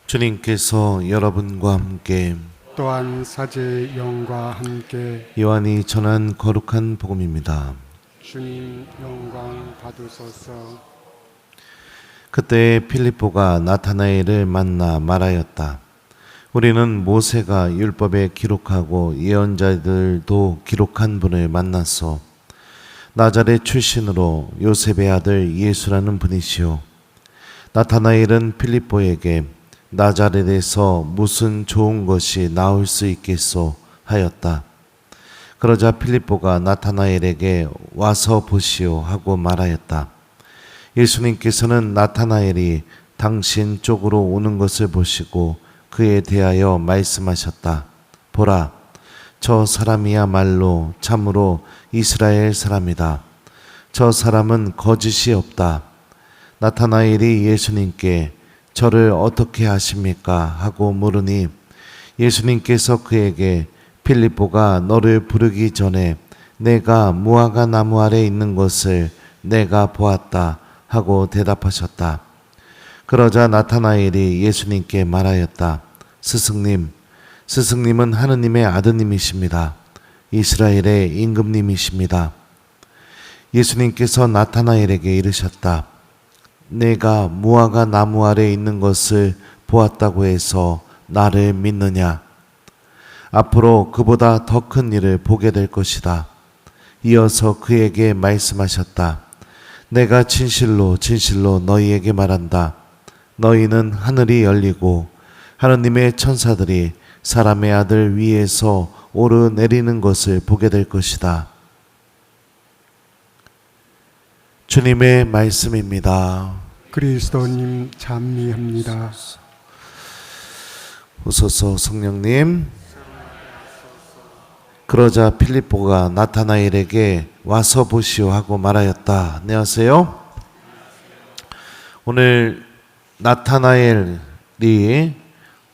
주님께서 여러분과 함께 또한 사제의 영과 함께 요한이 전한 거룩한 복음입니다. 주님 영광 받으소서. 그때 필립보가 나타나엘을 만나 말하였다. 우리는 모세가 율법에 기록하고 예언자들도 기록한 분을 만났소. 나자렛 출신으로 요셉의 아들 예수라는 분이시오. 나타나엘은 필립보에게 나자렛에서 무슨 좋은 것이 나올 수 있겠소 하였다. 그러자 필립보가 나타나엘에게 와서 보시오 하고 말하였다. 예수님께서는 나타나엘이 당신 쪽으로 오는 것을 보시고 그에 대하여 말씀하셨다. 보라, 저 사람이야말로 참으로 이스라엘 사람이다. 저 사람은 거짓이 없다. 나타나엘이 예수님께 저를 어떻게 아십니까? 하고 물으니 예수님께서 그에게 필립보가 너를 부르기 전에 내가 무화과 나무 아래 있는 것을 내가 보았다 하고 대답하셨다. 그러자 나타나엘이 예수님께 말하였다. 스승님은 하느님의 아드님이십니다. 이스라엘의 임금님이십니다. 예수님께서 나타나엘에게 이르셨다. 내가 무화과 나무 아래 있는 것을 보았다고 해서 나를 믿느냐? 앞으로 그보다 더 큰 일을 보게 될 것이다. 이어서 그에게 말씀하셨다. 내가 진실로 너희에게 말한다. 너희는 하늘이 열리고 하느님의 천사들이 사람의 아들 위에서 오르내리는 것을 보게 될 것이다. 주님의 말씀입니다. 그리스도님 찬미합니다. 오소서 성령님. 그러자 필립보가 나타나엘에게 와서 보시오 하고 말하였다. 안녕하세요. 오늘 나타나엘이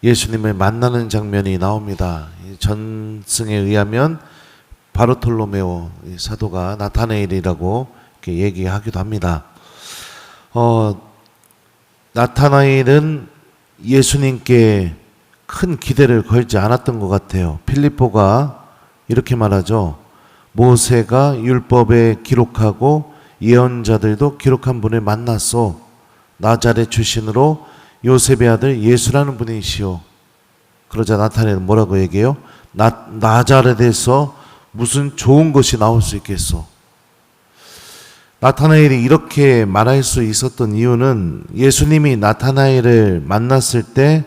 예수님을 만나는 장면이 나옵니다. 전승에 의하면 바르톨로메오 사도가 나타나엘이라고 이렇게 얘기하기도 합니다. 나타나엘은 예수님께 큰 기대를 걸지 않았던 것 같아요. 필립보가 이렇게 말하죠. 모세가 율법에 기록하고 예언자들도 기록한 분을 만났소. 나자렛 출신으로 요셉의 아들 예수라는 분이시오. 그러자 나타나엘은 뭐라고 얘기해요? 나자렛에서 무슨 좋은 것이 나올 수 있겠소. 나타나엘이 이렇게 말할 수 있었던 이유는 예수님이 나타나엘을 만났을 때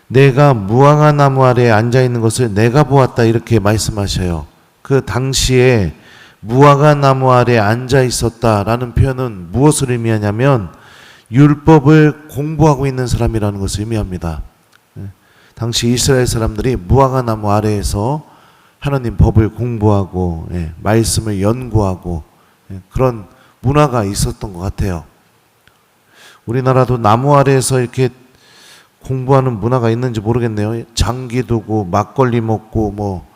내가 무화과 나무 아래에 앉아있는 것을 내가 보았다 이렇게 말씀하셔요. 그 당시에 무화과 나무 아래에 앉아있었다라는 표현은 무엇을 의미하냐면 율법을 공부하고 있는 사람이라는 것을 의미합니다. 당시 이스라엘 사람들이 무화과 나무 아래에서 하나님 법을 공부하고 말씀을 연구하고 그런 문화가 있었던 것 같아요. 우리나라도 나무 아래에서 이렇게 공부하는 문화가 있는지 모르겠네요. 장기 두고 막걸리 먹고 뭐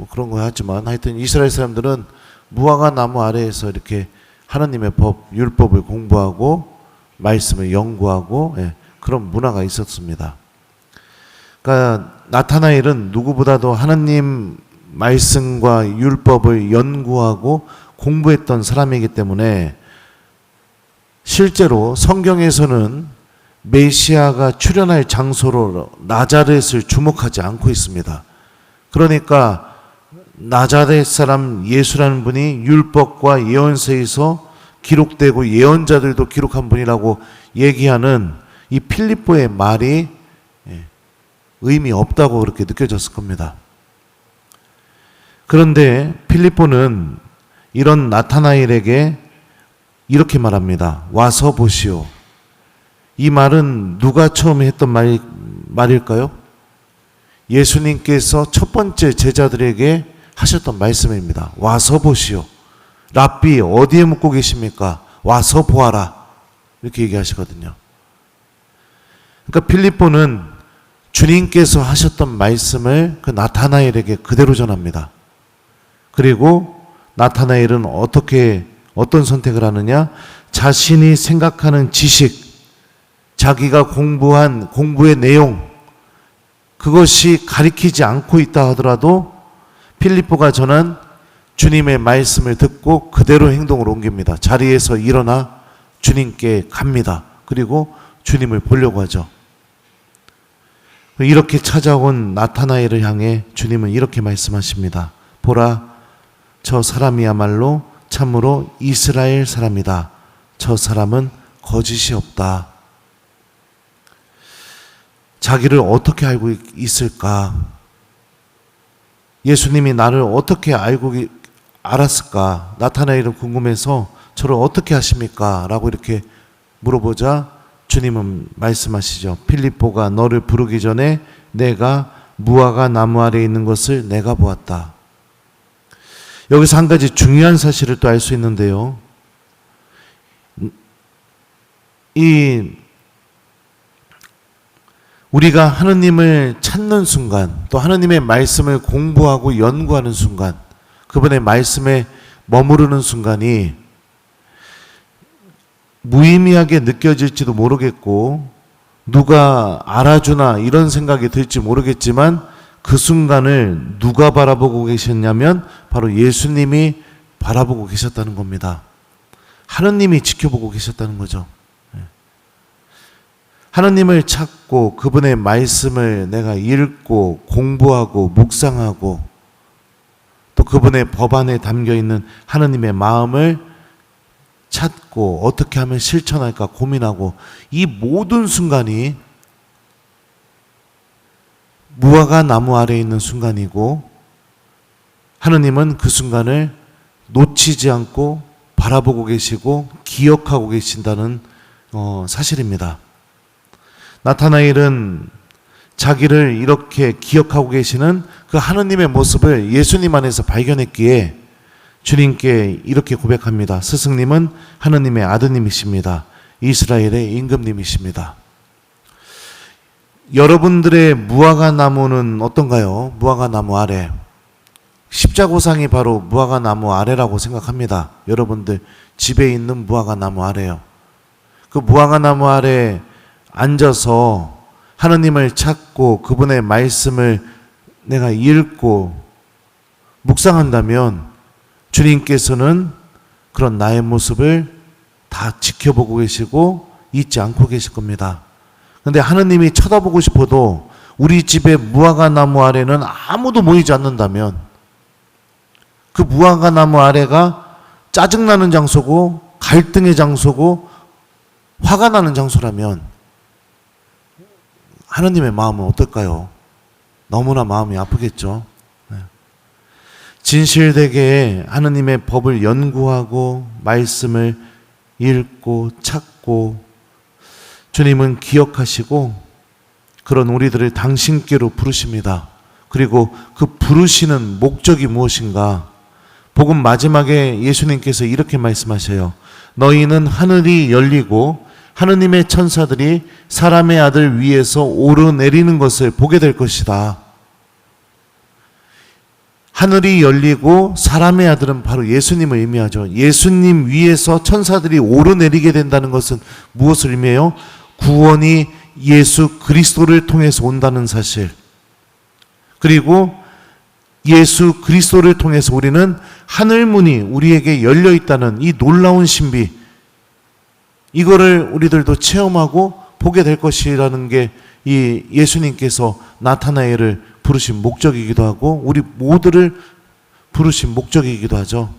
그런 거 하지만 하여튼 이스라엘 사람들은 무화과 나무 아래에서 이렇게 하나님의 법, 율법을 공부하고 말씀을 연구하고 그런 문화가 있었습니다. 그러니까 나타나엘은 누구보다도 하나님 말씀과 율법을 연구하고 공부했던 사람이기 때문에 실제로 성경에서는 메시아가 출현할 장소로 나자렛을 주목하지 않고 있습니다. 그러니까 나자렛 사람 예수라는 분이 율법과 예언서에서 기록되고 예언자들도 기록한 분이라고 얘기하는 이 필립보의 말이 의미 없다고 그렇게 느껴졌을 겁니다. 그런데 필립보는 이런 나타나엘에게 이렇게 말합니다. 와서 보시오. 이 말은 누가 처음에 했던 말일까요? 예수님께서 첫 번째 제자들에게 하셨던 말씀입니다. 와서 보시오. 랍비 어디에 묵고 계십니까? 와서 보아라. 이렇게 얘기하시거든요. 그러니까 필립보는 주님께서 하셨던 말씀을 그 나타나엘에게 그대로 전합니다. 그리고 나타나엘은 어떤 선택을 하느냐? 자신이 생각하는 지식, 자기가 공부한 공부의 내용, 그것이 가리키지 않고 있다 하더라도 필리포가 전한 주님의 말씀을 듣고 그대로 행동을 옮깁니다. 자리에서 일어나 주님께 갑니다. 그리고 주님을 보려고 하죠. 이렇게 찾아온 나타나엘을 향해 주님은 이렇게 말씀하십니다. 보라, 저 사람이야말로 참으로 이스라엘 사람이다. 저 사람은 거짓이 없다. 자기를 어떻게 알고 있을까? 예수님이 나를 어떻게 알았을까? 나타나엘은 궁금해서 저를 어떻게 하십니까? 라고 이렇게 물어보자 주님은 말씀하시죠. 필리포가 너를 부르기 전에 내가 무화과 나무 아래에 있는 것을 내가 보았다. 여기서 한 가지 중요한 사실을 또 알 수 있는데요. 우리가 하느님을 찾는 순간, 또 하느님의 말씀을 공부하고 연구하는 순간, 그분의 말씀에 머무르는 순간이 무의미하게 느껴질지도 모르겠고 누가 알아주나 이런 생각이 들지 모르겠지만 그 순간을 누가 바라보고 계셨냐면 바로 예수님이 바라보고 계셨다는 겁니다. 하느님이 지켜보고 계셨다는 거죠. 하느님을 찾고 그분의 말씀을 내가 읽고 공부하고 묵상하고 또 그분의 법안에 담겨있는 하느님의 마음을 찾고 어떻게 하면 실천할까 고민하고 이 모든 순간이 무화과 나무 아래에 있는 순간이고 하느님은 그 순간을 놓치지 않고 바라보고 계시고 기억하고 계신다는 사실입니다. 나타나엘은 자기를 이렇게 기억하고 계시는 그 하느님의 모습을 예수님 안에서 발견했기에 주님께 이렇게 고백합니다. 스승님은 하느님의 아드님이십니다. 이스라엘의 임금님이십니다. 여러분들의 무화과 나무는 어떤가요? 무화과 나무 아래. 십자고상이 바로 무화과 나무 아래라고 생각합니다. 여러분들 집에 있는 무화과 나무 아래요. 그 무화과 나무 아래 앉아서 하느님을 찾고 그분의 말씀을 내가 읽고 묵상한다면 주님께서는 그런 나의 모습을 다 지켜보고 계시고 잊지 않고 계실 겁니다. 그런데 하느님이 쳐다보고 싶어도 우리 집의 무화과 나무 아래는 아무도 모이지 않는다면 그 무화과 나무 아래가 짜증나는 장소고 갈등의 장소고 화가 나는 장소라면 하느님의 마음은 어떨까요? 너무나 마음이 아프겠죠. 진실되게 하느님의 법을 연구하고 말씀을 읽고 찾고 주님은 기억하시고 그런 우리들을 당신께로 부르십니다. 그리고 그 부르시는 목적이 무엇인가? 복음 마지막에 예수님께서 이렇게 말씀하셔요. 너희는 하늘이 열리고 하느님의 천사들이 사람의 아들 위에서 오르내리는 것을 보게 될 것이다. 하늘이 열리고 사람의 아들은 바로 예수님을 의미하죠. 예수님 위에서 천사들이 오르내리게 된다는 것은 무엇을 의미해요? 구원이 예수 그리스도를 통해서 온다는 사실. 그리고 예수 그리스도를 통해서 우리는 하늘문이 우리에게 열려 있다는 이 놀라운 신비, 이거를 우리들도 체험하고 보게 될 것이라는 게 이 예수님께서 나타나엘을 부르신 목적이기도 하고 우리 모두를 부르신 목적이기도 하죠.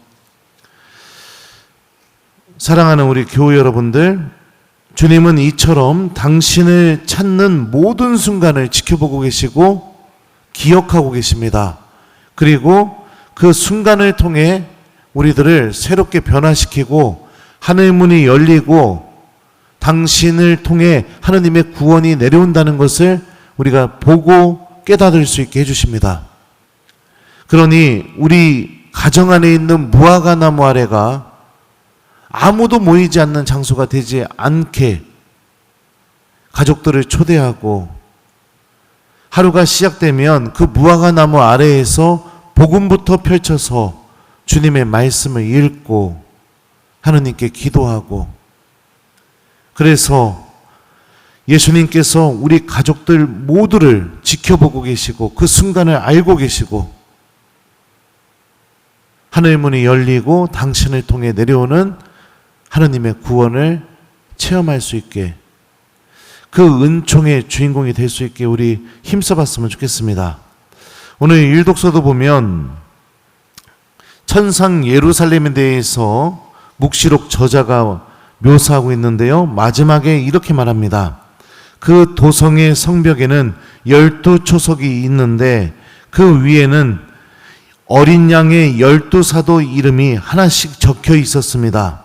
사랑하는 우리 교회 여러분들, 주님은 이처럼 당신을 찾는 모든 순간을 지켜보고 계시고 기억하고 계십니다. 그리고 그 순간을 통해 우리들을 새롭게 변화시키고 하늘문이 열리고 당신을 통해 하느님의 구원이 내려온다는 것을 우리가 보고 깨달을 수 있게 해주십니다. 그러니 우리 가정 안에 있는 무화과 나무 아래가 아무도 모이지 않는 장소가 되지 않게 가족들을 초대하고 하루가 시작되면 그 무화과 나무 아래에서 복음부터 펼쳐서 주님의 말씀을 읽고 하느님께 기도하고 그래서 예수님께서 우리 가족들 모두를 지켜보고 계시고 그 순간을 알고 계시고 하늘 문이 열리고 당신을 통해 내려오는 하느님의 구원을 체험할 수 있게 그 은총의 주인공이 될 수 있게 우리 힘써봤으면 좋겠습니다. 오늘 일독서도 보면 천상 예루살렘에 대해서 묵시록 저자가 묘사하고 있는데요. 마지막에 이렇게 말합니다. 그 도성의 성벽에는 12초석이 있는데 그 위에는 어린 양의 12사도 이름이 하나씩 적혀 있었습니다.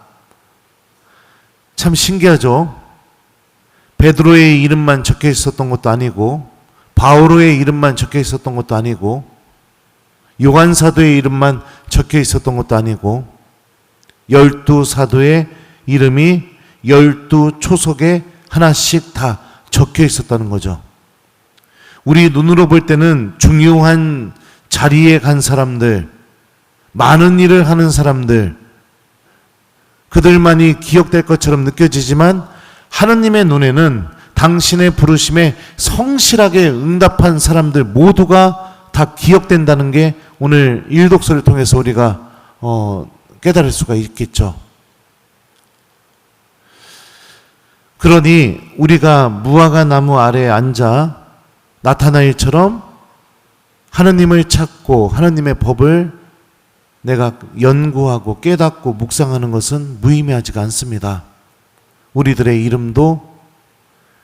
참 신기하죠? 베드로의 이름만 적혀 있었던 것도 아니고 바오로의 이름만 적혀 있었던 것도 아니고 요한 사도의 이름만 적혀 있었던 것도 아니고 12사도의 이름이 12초석에 하나씩 다 적혀 있었다는 거죠. 우리 눈으로 볼 때는 중요한 자리에 간 사람들, 많은 일을 하는 사람들, 그들만이 기억될 것처럼 느껴지지만 하느님의 눈에는 당신의 부르심에 성실하게 응답한 사람들 모두가 다 기억된다는 게 오늘 일독서를 통해서 우리가 깨달을 수가 있겠죠. 그러니 우리가 무화과 나무 아래에 앉아 나타나일처럼 하느님을 찾고 하느님의 법을 내가 연구하고 깨닫고 묵상하는 것은 무의미하지가 않습니다. 우리들의 이름도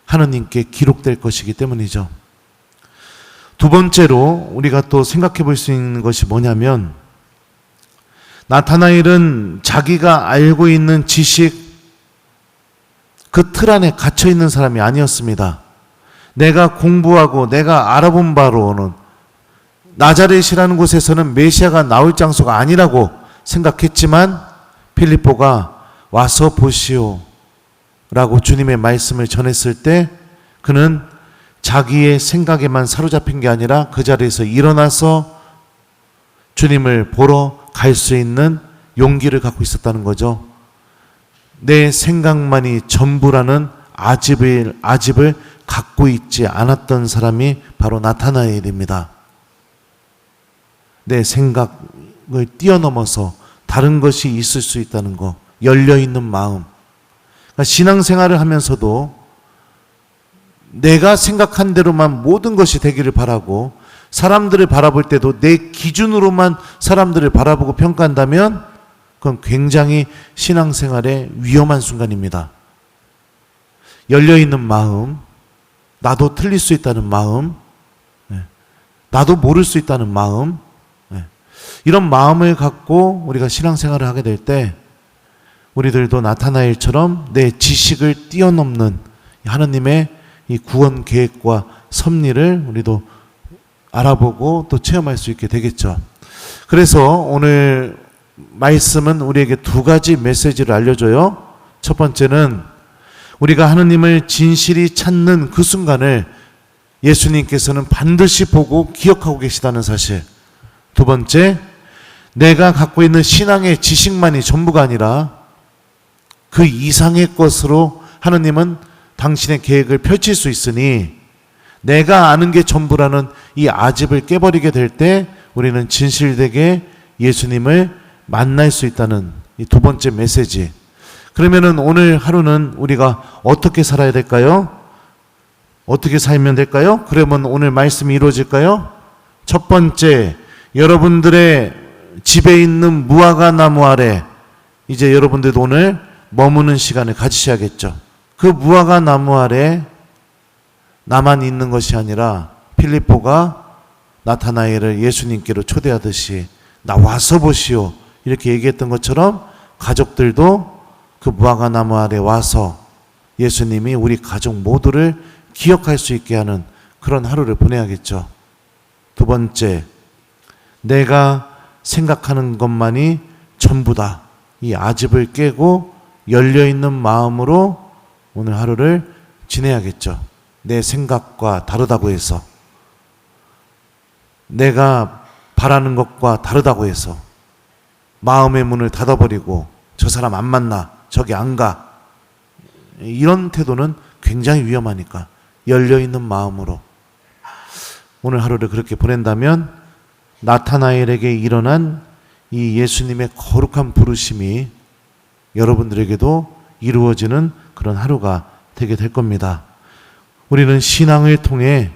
하느님께 기록될 것이기 때문이죠. 두 번째로 우리가 또 생각해 볼 수 있는 것이 뭐냐면 나타나엘은 자기가 알고 있는 지식 그 틀 안에 갇혀 있는 사람이 아니었습니다. 내가 공부하고 내가 알아본 바로는 나자렛이라는 곳에서는 메시아가 나올 장소가 아니라고 생각했지만 필립보가 와서 보시오 라고 주님의 말씀을 전했을 때 그는 자기의 생각에만 사로잡힌 게 아니라 그 자리에서 일어나서 주님을 보러 갈 수 있는 용기를 갖고 있었다는 거죠. 내 생각만이 전부라는 아집을 갖고 있지 않았던 사람이 바로 나타나엘입니다. 내 생각을 뛰어넘어서 다른 것이 있을 수 있다는 거, 열려있는 마음. 그러니까 신앙생활을 하면서도 내가 생각한 대로만 모든 것이 되기를 바라고 사람들을 바라볼 때도 내 기준으로만 사람들을 바라보고 평가한다면 그건 굉장히 신앙생활에 위험한 순간입니다. 열려있는 마음, 나도 틀릴 수 있다는 마음, 나도 모를 수 있다는 마음, 이런 마음을 갖고 우리가 신앙생활을 하게 될 때 우리들도 나타나엘처럼 내 지식을 뛰어넘는 하느님의 이 구원 계획과 섭리를 우리도 알아보고 또 체험할 수 있게 되겠죠. 그래서 오늘 말씀은 우리에게 두 가지 메시지를 알려줘요. 첫 번째는 우리가 하느님을 진실이 찾는 그 순간을 예수님께서는 반드시 보고 기억하고 계시다는 사실. 두 번째, 내가 갖고 있는 신앙의 지식만이 전부가 아니라 그 이상의 것으로 하느님은 당신의 계획을 펼칠 수 있으니 내가 아는 게 전부라는 이 아집을 깨버리게 될 때 우리는 진실되게 예수님을 만날 수 있다는 이 두 번째 메시지. 그러면은 오늘 하루는 우리가 어떻게 살아야 될까요? 어떻게 살면 될까요? 그러면 오늘 말씀이 이루어질까요? 첫 번째, 여러분들의 집에 있는 무화과 나무 아래 이제 여러분들도 오늘 머무는 시간을 가지셔야겠죠. 그 무화과 나무 아래 나만 있는 것이 아니라 필립보가 나타나엘을 예수님께로 초대하듯이 나 와서 보시오 이렇게 얘기했던 것처럼 가족들도 그 무화과 나무 아래 와서 예수님이 우리 가족 모두를 기억할 수 있게 하는 그런 하루를 보내야겠죠. 두 번째, 내가 생각하는 것만이 전부다. 이 아집을 깨고 열려있는 마음으로 오늘 하루를 지내야겠죠. 내 생각과 다르다고 해서, 내가 바라는 것과 다르다고 해서 마음의 문을 닫아버리고 저 사람 안 만나, 저기 안 가, 이런 태도는 굉장히 위험하니까 열려있는 마음으로 오늘 하루를 그렇게 보낸다면 나타나엘에게 일어난 이 예수님의 거룩한 부르심이 여러분들에게도 이루어지는 그런 하루가 되게 될 겁니다. 우리는 신앙을 통해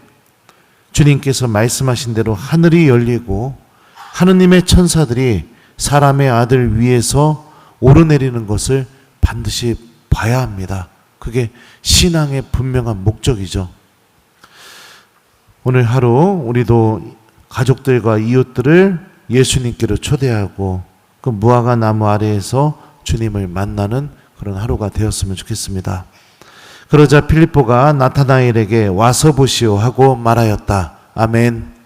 주님께서 말씀하신 대로 하늘이 열리고 하느님의 천사들이 사람의 아들 위에서 오르내리는 것을 반드시 봐야 합니다. 그게 신앙의 분명한 목적이죠. 오늘 하루 우리도 가족들과 이웃들을 예수님께로 초대하고 그 무화과 나무 아래에서 주님을 만나는 그런 하루가 되었으면 좋겠습니다. 그러자 필리포가 나타나엘에게 와서 보시오 하고 말하였다. 아멘.